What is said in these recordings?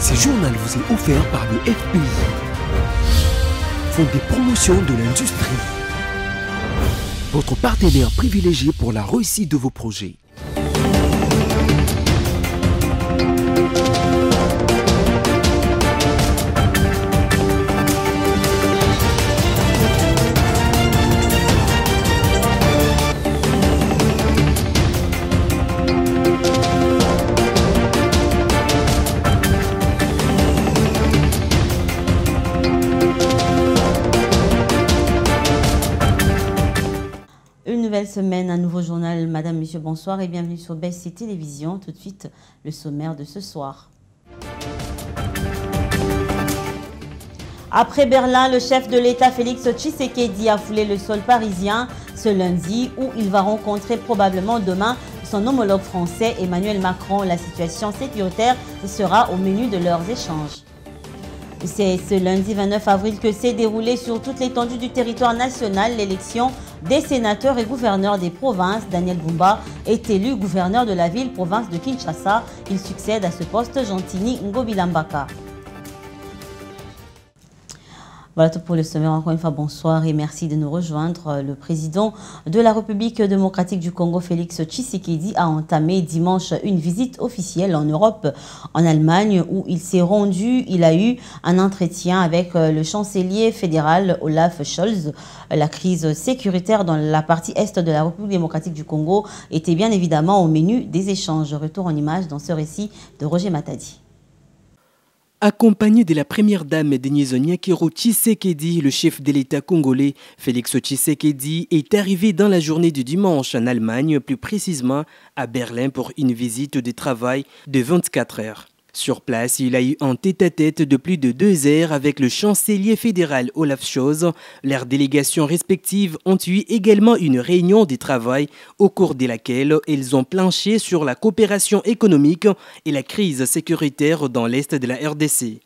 Ce journal vous est offert par le FPI, Fonds des promotions de l'industrie, votre partenaire privilégié pour la réussite de vos projets. Une nouvelle semaine, un nouveau journal. Madame, Monsieur, bonsoir et bienvenue sur BSC Télévision. Tout de suite, le sommaire de ce soir. Après Berlin, le chef de l'État Félix Tshisekedi a foulé le sol parisien ce lundi où il va rencontrer probablement demain son homologue français Emmanuel Macron. La situation sécuritaire sera au menu de leurs échanges. C'est ce lundi 29 avril que s'est déroulée sur toute l'étendue du territoire national l'élection des sénateurs et gouverneurs des provinces. Daniel Bumba est élu gouverneur de la ville-province de Kinshasa. Il succède à ce poste Gentini Ngobilambaka. Voilà tout pour le sommaire. Encore une fois, bonsoir et merci de nous rejoindre. Le président de la République démocratique du Congo, Félix Tshisekedi, a entamé dimanche une visite officielle en Europe, en Allemagne, où il s'est rendu. Il a eu un entretien avec le chancelier fédéral Olaf Scholz. La crise sécuritaire dans la partie est de la République démocratique du Congo était bien évidemment au menu des échanges. Retour en images dans ce récit de Roger Matadi. Accompagné de la première dame Denise Nyakero Tshisekedi, le chef de l'État congolais, Félix Tshisekedi, est arrivé dans la journée du dimanche en Allemagne, plus précisément à Berlin pour une visite de travail de 24 heures. Sur place, il a eu un tête-à-tête de plus de 2 heures avec le chancelier fédéral Olaf Scholz. Leurs délégations respectives ont eu également une réunion de travail au cours de laquelle ils ont planché sur la coopération économique et la crise sécuritaire dans l'est de la RDC.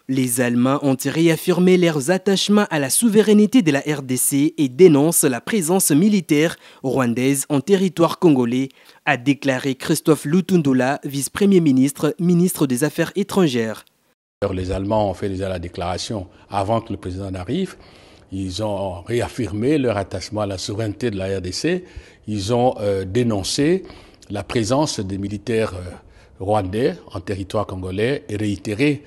Les Allemands ont réaffirmé leurs attachements à la souveraineté de la RDC et dénoncent la présence militaire rwandaise en territoire congolais, a déclaré Christophe Lutundula, vice-premier ministre, ministre des Affaires étrangères. Les Allemands ont fait déjà la déclaration avant que le président n'arrive. Ils ont réaffirmé leur attachement à la souveraineté de la RDC. Ils ont dénoncé la présence des militaires rwandais en territoire congolais et réitéré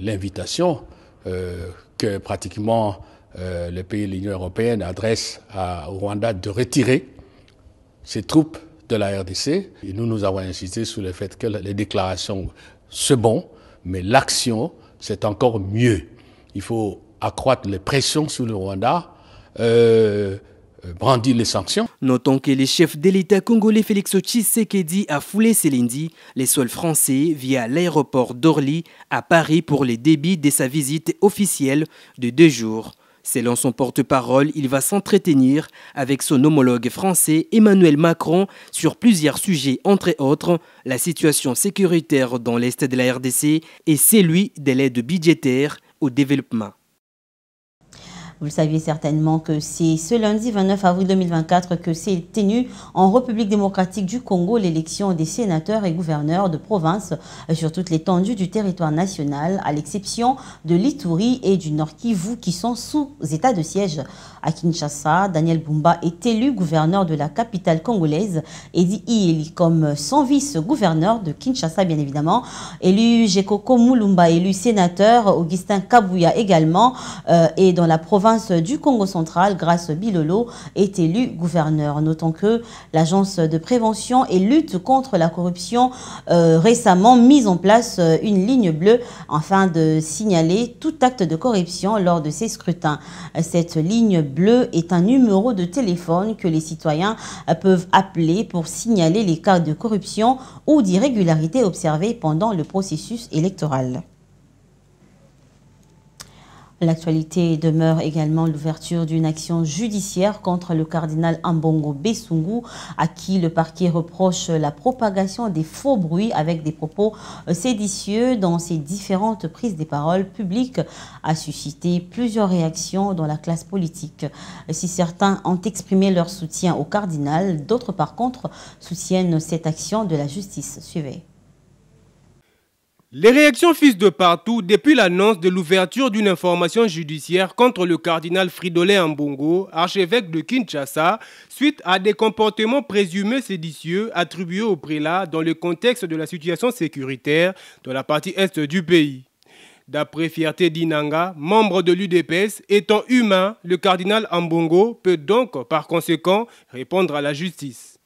l'invitation que pratiquement les pays de l'Union européenne adressent au Rwanda de retirer ses troupes de la RDC. Et nous avons insisté sur le fait que les déclarations, c'est bon, mais l'action, c'est encore mieux. Il faut accroître les pressions sur le Rwanda, brandir les sanctions. Notons que le chef de l'État congolais Félix Tshisekedi a foulé ce lundi les sols français via l'aéroport d'Orly à Paris pour le début de sa visite officielle de 2 jours. Selon son porte-parole, il va s'entretenir avec son homologue français Emmanuel Macron sur plusieurs sujets, entre autres la situation sécuritaire dans l'est de la RDC et celui de l'aide budgétaire au développement. Vous le saviez certainement que c'est ce lundi 29 avril 2024 que s'est tenue en République démocratique du Congo l'élection des sénateurs et gouverneurs de province sur toute l'étendue du territoire national, à l'exception de l'Ituri et du Nord Kivu qui sont sous état de siège. À Kinshasa, Daniel Bumba est élu gouverneur de la capitale congolaise et dit élu comme son vice-gouverneur de Kinshasa, bien évidemment. Élu Jekoko Mulumba, élu sénateur, Augustin Kabouya également, et dans la province du Congo central, Grace Bilolo est élu gouverneur. Notons que l'agence de prévention et lutte contre la corruption récemment mise en place une ligne bleue afin de signaler tout acte de corruption lors de ces scrutins. Cette ligne bleue est un numéro de téléphone que les citoyens peuvent appeler pour signaler les cas de corruption ou d'irrégularité observés pendant le processus électoral. L'actualité demeure également l'ouverture d'une action judiciaire contre le cardinal Ambongo Besungu, à qui le parquet reproche la propagation des faux bruits avec des propos séditieux dans ses différentes prises de parole publiques, a suscité plusieurs réactions dans la classe politique. Si certains ont exprimé leur soutien au cardinal, d'autres par contre soutiennent cette action de la justice. Suivez. Les réactions fusent de partout depuis l'annonce de l'ouverture d'une information judiciaire contre le cardinal Fridolin Ambongo, archevêque de Kinshasa, suite à des comportements présumés séditieux attribués au prélat dans le contexte de la situation sécuritaire dans la partie est du pays. D'après Fierté Dinanga, membre de l'UDPS, étant humain, le cardinal Ambongo peut donc par conséquent répondre à la justice.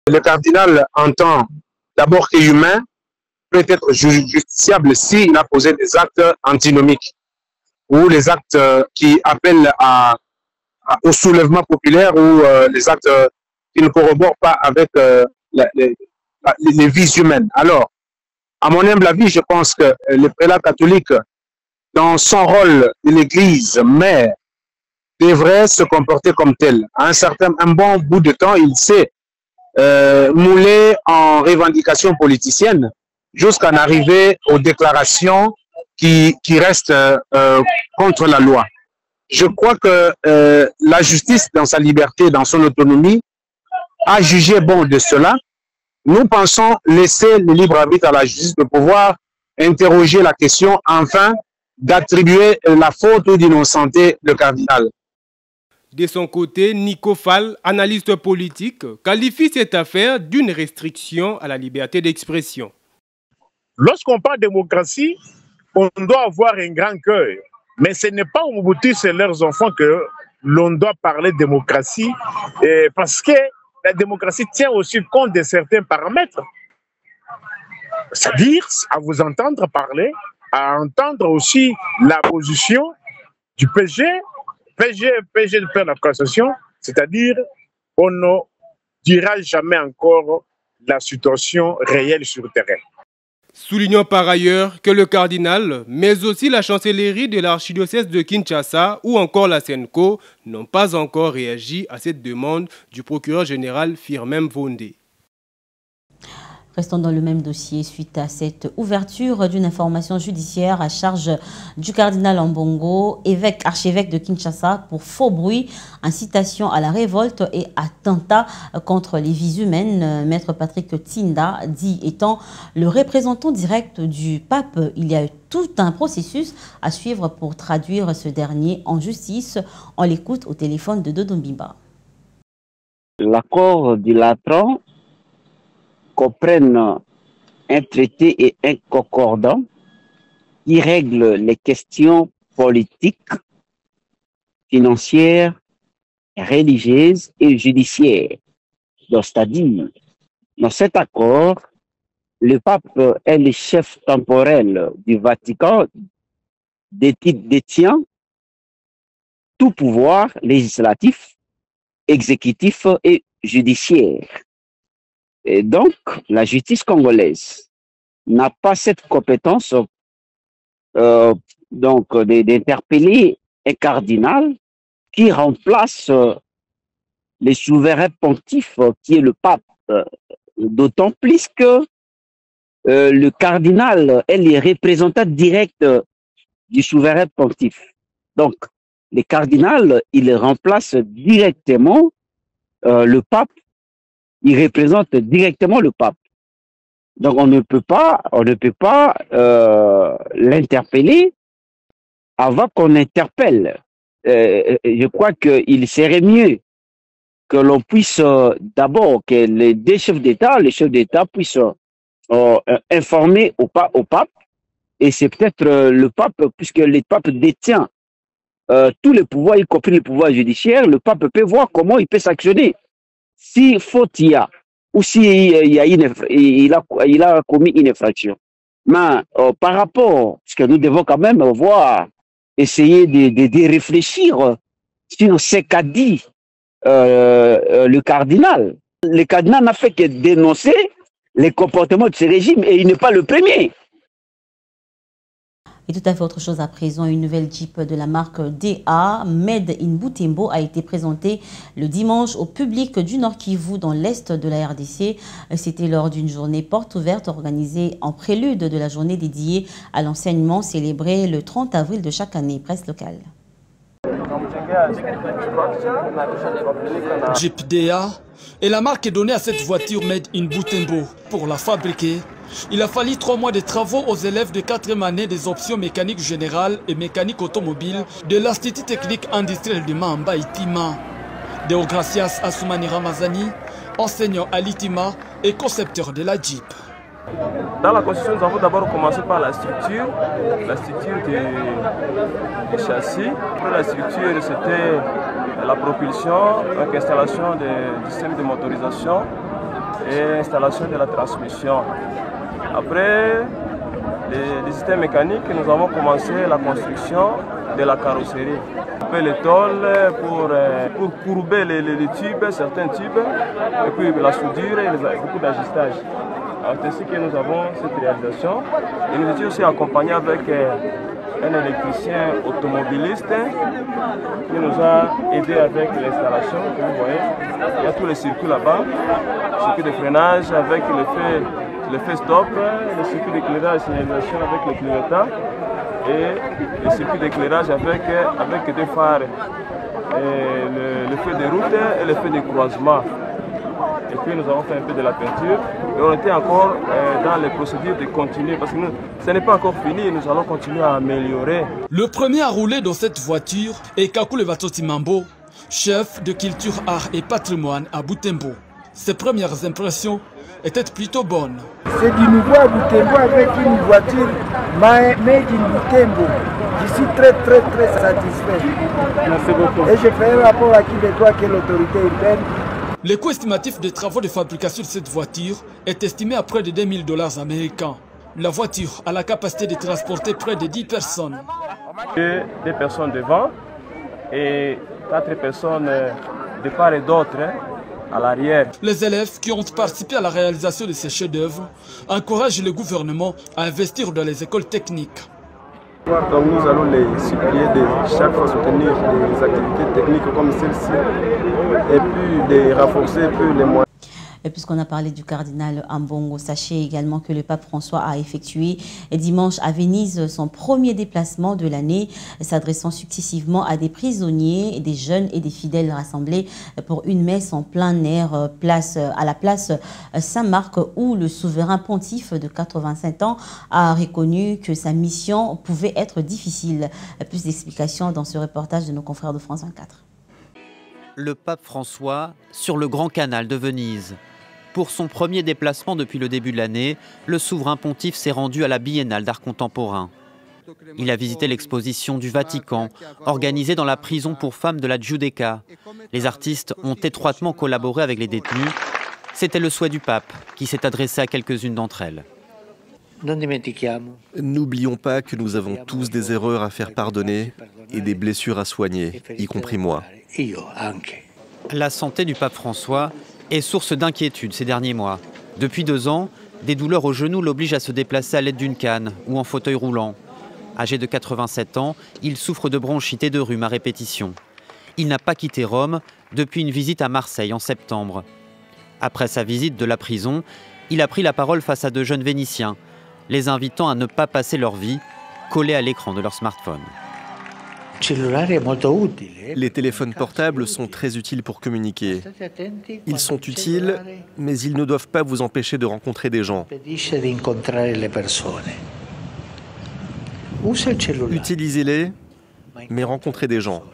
Le cardinal entend d'abord qu'il est humain, peut être justiciable s'il a posé des actes antinomiques ou les actes qui appellent au soulèvement populaire ou les actes qui ne corroborent pas avec les vies humaines. Alors, à mon humble avis, je pense que le prélat catholique, dans son rôle de l'Église mère, devrait se comporter comme tel. À un bon bout de temps, il s'est moulé en revendications politiciennes, jusqu'à en arriver aux déclarations qui restent contre la loi. Je crois que la justice, dans sa liberté, dans son autonomie, a jugé bon de cela. Nous pensons laisser le libre arbitre à la justice de pouvoir interroger la question, enfin, d'attribuer la faute ou d'innocenter le cardinal. De son côté, Nico Fall, analyste politique, qualifie cette affaire d'une restriction à la liberté d'expression. Lorsqu'on parle de démocratie, on doit avoir un grand cœur. Mais ce n'est pas aux Mobutu et leurs enfants que l'on doit parler de démocratie, parce que la démocratie tient aussi compte de certains paramètres. C'est-à-dire, à vous entendre parler, à entendre aussi la position du PG de faire la cassation, c'est-à-dire, on ne dira jamais encore la situation réelle sur le terrain. Soulignons par ailleurs que le cardinal, mais aussi la chancellerie de l'archidiocèse de Kinshasa ou encore la Senco n'ont pas encore réagi à cette demande du procureur général Firmin Vondé. Restons dans le même dossier suite à cette ouverture d'une information judiciaire à charge du cardinal Ambongo, archevêque de Kinshasa, pour faux bruit, incitation à la révolte et attentat contre les vies humaines. Maître Patrick Tinda dit étant le représentant direct du pape, il y a tout un processus à suivre pour traduire ce dernier en justice. On l'écoute au téléphone de Dodo Mbimba. L'accord du Latran comprennent un traité et un concordant qui règlent les questions politiques, financières, religieuses et judiciaires. Donc, c'est-à-dire, dans cet accord, le pape est le chef temporel du Vatican, détient tout pouvoir législatif, exécutif et judiciaire. Et donc, la justice congolaise n'a pas cette compétence d'interpeller un cardinal qui remplace le souverain pontife qui est le pape. D'autant plus que le cardinal est le représentant direct du souverain pontife. Donc, le cardinal, il remplace directement le pape. Il représente directement le pape. Donc on ne peut pas l'interpeller avant qu'on interpelle. Je crois qu'il serait mieux que l'on puisse d'abord que les deux chefs d'État puissent informer au pape, et c'est peut-être le pape, puisque le pape détient tous les pouvoirs, y compris le pouvoir judiciaire, le pape peut voir comment il peut s'actionner. Si faute il y a, ou si il a commis une infraction. Mais par rapport, parce que nous devons quand même essayer de réfléchir sur ce qu'a dit le cardinal. Le cardinal n'a fait que dénoncer les comportements de ce régime et il n'est pas le premier. Et tout à fait autre chose à présent, une nouvelle Jeep de la marque DA, Made in Butembo, a été présentée le dimanche au public du Nord Kivu dans l'est de la RDC. C'était lors d'une journée porte ouverte organisée en prélude de la journée dédiée à l'enseignement célébrée le 30 avril de chaque année. Presse locale. Jeep DA est la marque donnée à cette voiture Made in Butembo. Pour la fabriquer, Il a fallu 3 mois de travaux aux élèves de 4e année des options mécanique générale et mécanique automobile de l'Institut technique industriel de Mahamba Itima. Deogracias Assoumani Ramazani, enseignant à l'Itima et concepteur de la Jeep. Dans la construction, nous avons d'abord commencé par la structure des châssis. Après la structure, c'était la propulsion, donc installation du système de motorisation et installation de la transmission. Après les systèmes mécaniques, nous avons commencé la construction de la carrosserie. Après les tôles pour courber les tubes, certains tubes, et puis la soudure et beaucoup d'ajustage. C'est ainsi que nous avons cette réalisation. Et nous étions aussi accompagnés avec un électricien automobiliste qui nous a aidé avec l'installation. Vous voyez, il y a tous les circuits là-bas, circuit de freinage avec l'effet stop, le circuit d'éclairage et signalisation avec le clignotant et le circuit d'éclairage avec deux phares, le feu de route et le feu de croisement. Et puis nous avons fait un peu de la peinture et on était encore dans les procédures de continuer parce que ce n'est pas encore fini, nous allons continuer à améliorer. Le premier à rouler dans cette voiture est Kakule Batoti Mambo, chef de culture, art et patrimoine à Butembo. Ses premières impressions étaient plutôt bonnes. C'est du nouveau à Butembo avec une voiture made in Butembo. Je suis très satisfait. Merci beaucoup. Et je fais un rapport à Québécois que l'autorité urbaine. Le coût estimatif des travaux de fabrication de cette voiture est estimé à près de $2000 américains. La voiture a la capacité de transporter près de 10 personnes. 2 personnes devant et 4 personnes de part et d'autre à l'arrière. Les élèves qui ont participé à la réalisation de ces chefs-d'œuvre encouragent le gouvernement à investir dans les écoles techniques. Donc nous allons les supplier de chaque fois soutenir des activités techniques comme celle-ci et puis de renforcer un peu les moyens. Et puisqu'on a parlé du cardinal Ambongo, sachez également que le pape François a effectué dimanche à Venise son premier déplacement de l'année, s'adressant successivement à des prisonniers, des jeunes et des fidèles rassemblés pour une messe en plein air à la place Saint-Marc, où le souverain pontife de 85 ans a reconnu que sa mission pouvait être difficile. Plus d'explications dans ce reportage de nos confrères de France 24. Le pape François sur le Grand Canal de Venise. Pour son premier déplacement depuis le début de l'année, le souverain pontife s'est rendu à la Biennale d'art contemporain. Il a visité l'exposition du Vatican, organisée dans la prison pour femmes de la Giudecca. Les artistes ont étroitement collaboré avec les détenus. C'était le souhait du pape, qui s'est adressé à quelques-unes d'entre elles. N'oublions pas que nous avons tous des erreurs à faire pardonner et des blessures à soigner, y compris moi. La santé du pape François est source d'inquiétude ces derniers mois. Depuis 2 ans, des douleurs au genou l'obligent à se déplacer à l'aide d'une canne ou en fauteuil roulant. Âgé de 87 ans, il souffre de bronchite et de rhume à répétition. Il n'a pas quitté Rome depuis une visite à Marseille en septembre. Après sa visite de la prison, il a pris la parole face à 2 jeunes Vénitiens, les invitant à ne pas passer leur vie collés à l'écran de leur smartphone. Les téléphones portables sont très utiles pour communiquer. Ils sont utiles, mais ils ne doivent pas vous empêcher de rencontrer des gens. Utilisez-les, mais rencontrez des gens.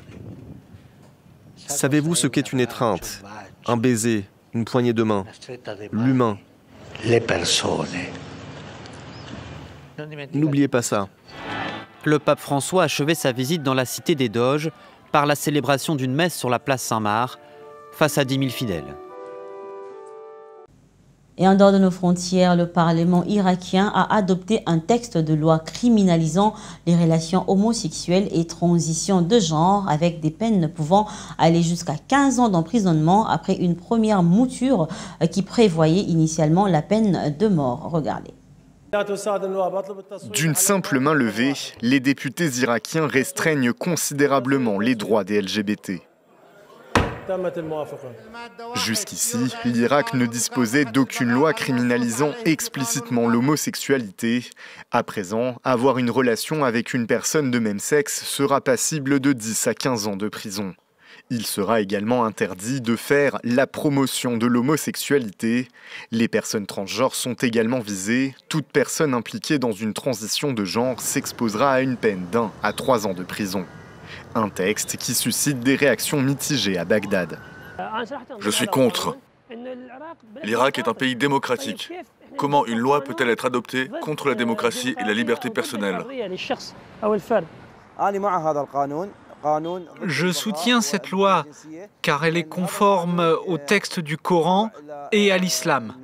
Savez-vous ce qu'est une étreinte, un baiser, une poignée de main, l'humain? N'oubliez pas ça. Le pape François a achevé sa visite dans la cité des Doges par la célébration d'une messe sur la place Saint-Marc face à 10 000 fidèles. Et en dehors de nos frontières, le Parlement irakien a adopté un texte de loi criminalisant les relations homosexuelles et transition de genre, avec des peines pouvant aller jusqu'à 15 ans d'emprisonnement après une première mouture qui prévoyait initialement la peine de mort. Regardez. D'une simple main levée, les députés irakiens restreignent considérablement les droits des LGBT. Jusqu'ici, l'Irak ne disposait d'aucune loi criminalisant explicitement l'homosexualité. À présent, avoir une relation avec une personne de même sexe sera passible de 10 à 15 ans de prison. Il sera également interdit de faire la promotion de l'homosexualité. Les personnes transgenres sont également visées. Toute personne impliquée dans une transition de genre s'exposera à une peine d'1 à 3 ans de prison. Un texte qui suscite des réactions mitigées à Bagdad. Je suis contre. L'Irak est un pays démocratique. Comment une loi peut-elle être adoptée contre la démocratie et la liberté personnelle ? Je soutiens cette loi car elle est conforme au texte du Coran et à l'islam.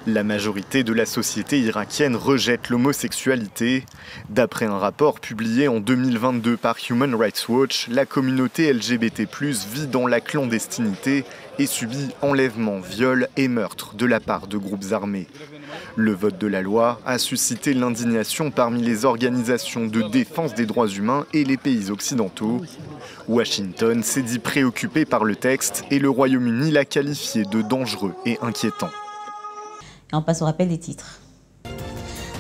La majorité de la société irakienne rejette l'homosexualité. D'après un rapport publié en 2022 par Human Rights Watch, la communauté LGBT+ vit dans la clandestinité et subit enlèvements, viols et meurtres de la part de groupes armés. Le vote de la loi a suscité l'indignation parmi les organisations de défense des droits humains et les pays occidentaux. Washington s'est dit préoccupé par le texte et le Royaume-Uni l'a qualifié de dangereux et inquiétant. Et on passe au rappel des titres.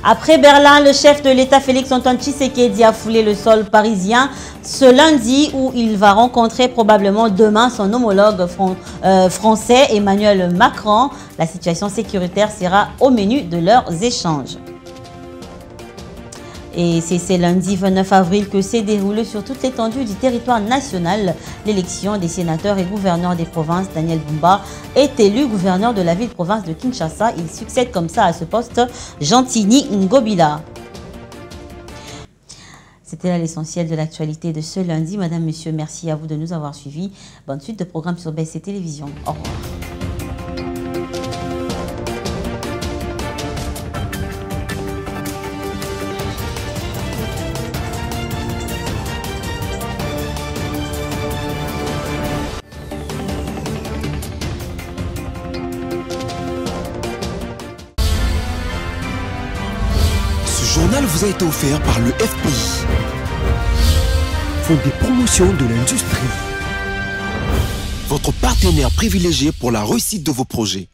Après Berlin, le chef de l'État Félix-Antoine Tshisekedi a foulé le sol parisien ce lundi où il va rencontrer probablement demain son homologue français Emmanuel Macron. La situation sécuritaire sera au menu de leurs échanges. Et c'est ce lundi 29 avril que s'est déroulé sur toute l'étendue du territoire national l'élection des sénateurs et gouverneurs des provinces. Daniel Bumba est élu gouverneur de la ville-province de Kinshasa. Il succède comme ça à ce poste Gentini Ngobila. C'était là l'essentiel de l'actualité de ce lundi. Madame, Monsieur, merci à vous de nous avoir suivis. Bonne suite de programmes sur BSC Télévision. Au revoir. Ce journal vous a été offert par le FPI, Fonds des promotions de l'industrie, votre partenaire privilégié pour la réussite de vos projets.